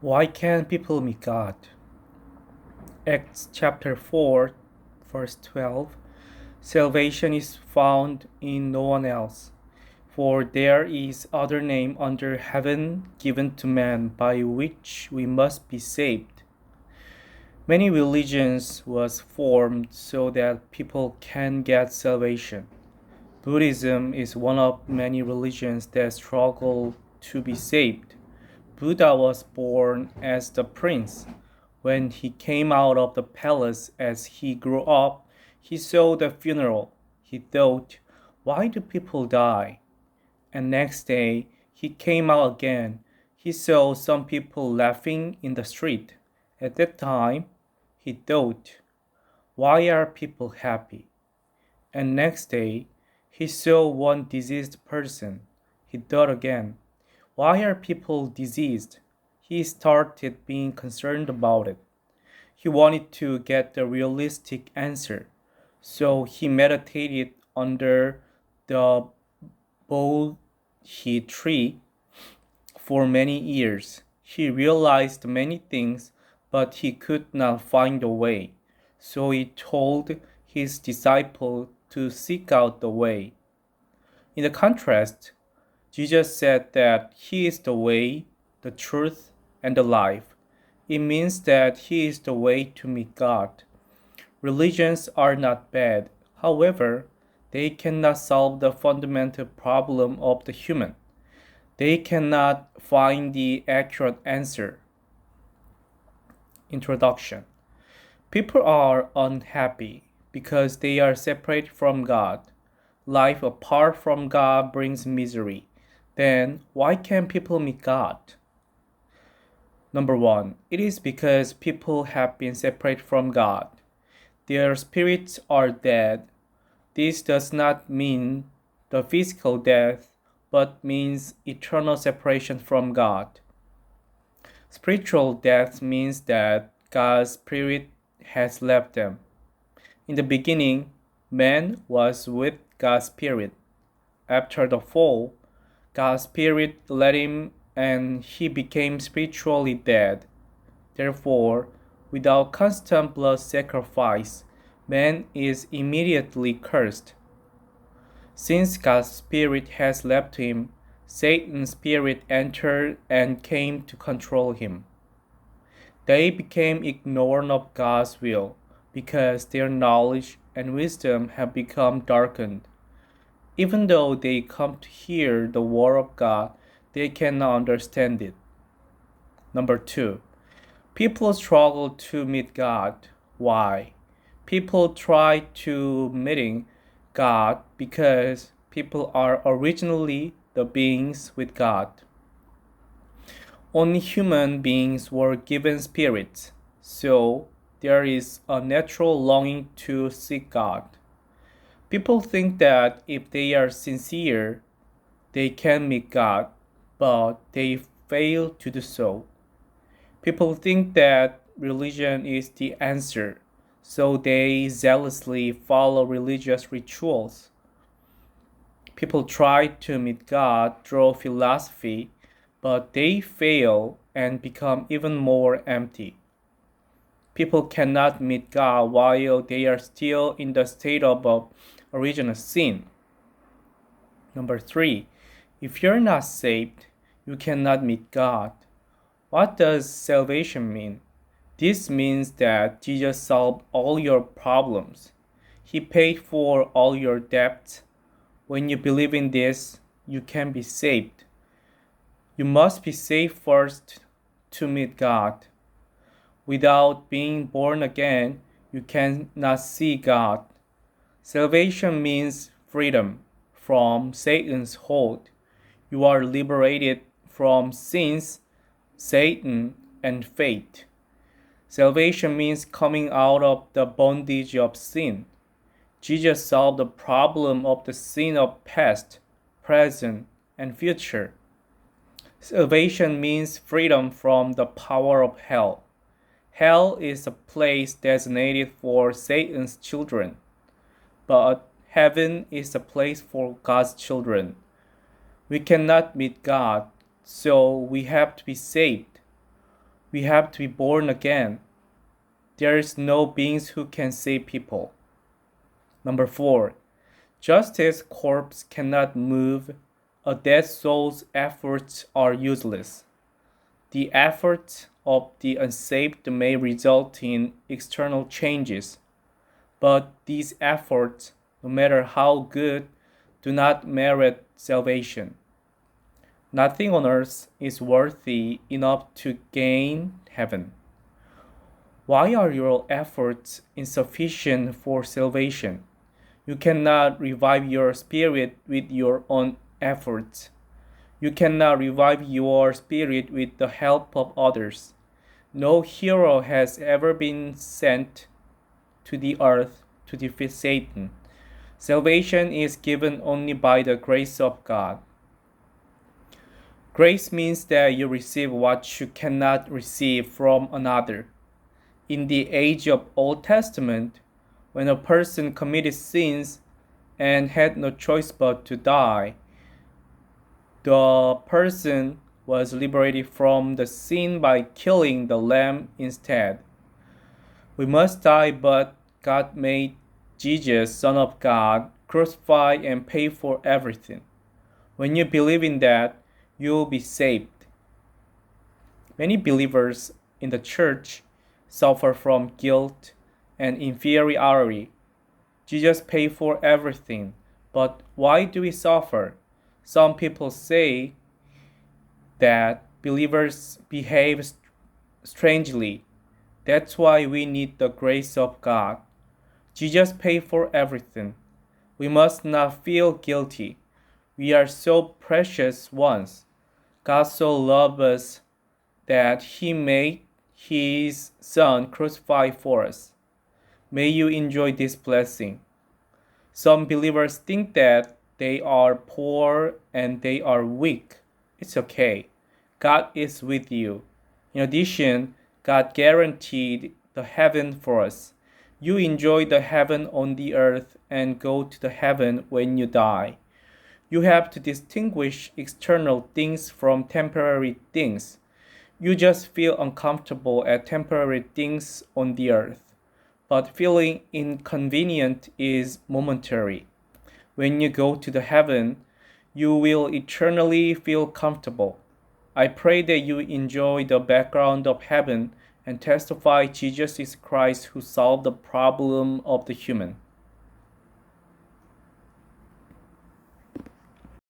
Why can't people meet God? Acts chapter 4, verse 12. Salvation is found in no one else, for there is other name under heaven given to man by which we must be saved. Many religions was formed so that people can get salvation. Buddhism is one of many religions that struggle to be saved. Buddha was born as the prince. When he came out of the palace as he grew up, he saw the funeral. He thought, why do people die? And next day, he came out again. He saw some people laughing in the street. At that time, he thought, why are people happy? And next day, he saw one diseased person. He thought again, why are people diseased? He started being concerned about it. He wanted to get the realistic answer. So he meditated under the Bodhi tree for many years. He realized many things, but he could not find a way. So he told his disciple to seek out the way. In the contrast, Jesus said that He is the way, the truth, and the life. It means that He is the way to meet God. Religions are not bad. However, they cannot solve the fundamental problem of the human. They cannot find the accurate answer. Introduction. People are unhappy because they are separate from God. Life apart from God brings misery. Then, why can't people meet God? Number one, it is because people have been separate from God. Their spirits are dead. This does not mean the physical death, but means eternal separation from God. Spiritual death means that God's Spirit has left them. In the beginning, man was with God's Spirit. After the fall, God's Spirit led him and he became spiritually dead. Therefore, without constant blood sacrifice, man is immediately cursed. Since God's Spirit has left him, Satan's spirit entered and came to control him. They became ignorant of God's will because their knowledge and wisdom have become darkened. Even though they come to hear the word of God, they cannot understand it. Number two, people struggle to meet God. Why? People try to meeting God because people are originally the beings with God. Only human beings were given spirits, so there is a natural longing to seek God. People think that if they are sincere, they can meet God, but they fail to do so. People think that religion is the answer, so they zealously follow religious rituals. People try to meet God through philosophy, but they fail and become even more empty. People cannot meet God while they are still in the state of original sin. Number three, if you're not saved, you cannot meet God. What does salvation mean? This means that Jesus solved all your problems. He paid for all your debts. When you believe in this, you can be saved. You must be saved first to meet God. Without being born again, you cannot see God. Salvation means freedom from Satan's hold. You are liberated from sins, Satan, and fate. Salvation means coming out of the bondage of sin. Jesus solved the problem of the sin of past, present, and future. Salvation means freedom from the power of hell. Hell is a place designated for Satan's children, but heaven is a place for God's children. We cannot meet God, so we have to be saved. We have to be born again. There is no beings who can save people. Number 4. Just as corpse cannot move, a dead soul's efforts are useless. The efforts of the unsaved may result in external changes, but these efforts, no matter how good, do not merit salvation. Nothing on earth is worthy enough to gain heaven. Why are your efforts insufficient for salvation? You cannot revive your spirit with your own efforts. You cannot revive your spirit with the help of others. No hero has ever been sent to the earth to defeat Satan. Salvation is given only by the grace of God. Grace means that you receive what you cannot receive from another. In the age of Old Testament, when a person committed sins and had no choice but to die, the person was liberated from the sin by killing the lamb instead. We must die, but God made Jesus, Son of God, crucify and pay for everything. When you believe in that, you will be saved. Many believers in the church suffer from guilt and inferiority. Jesus paid for everything, but why do we suffer? Some people say that believers behave strangely. That's why we need the grace of God. Jesus paid for everything. We must not feel guilty. We are so precious ones. God so loved us that He made His Son crucify for us. May you enjoy this blessing. Some believers think that they are poor and they are weak. It's okay. God is with you. In addition, God guaranteed the heaven for us. You enjoy the heaven on the earth and go to the heaven when you die. You have to distinguish external things from temporary things. You just feel uncomfortable at temporary things on the earth, but feeling inconvenient is momentary. When you go to the heaven, you will eternally feel comfortable. I pray that you enjoy the background of heaven and testify Jesus is Christ who solved the problem of the human.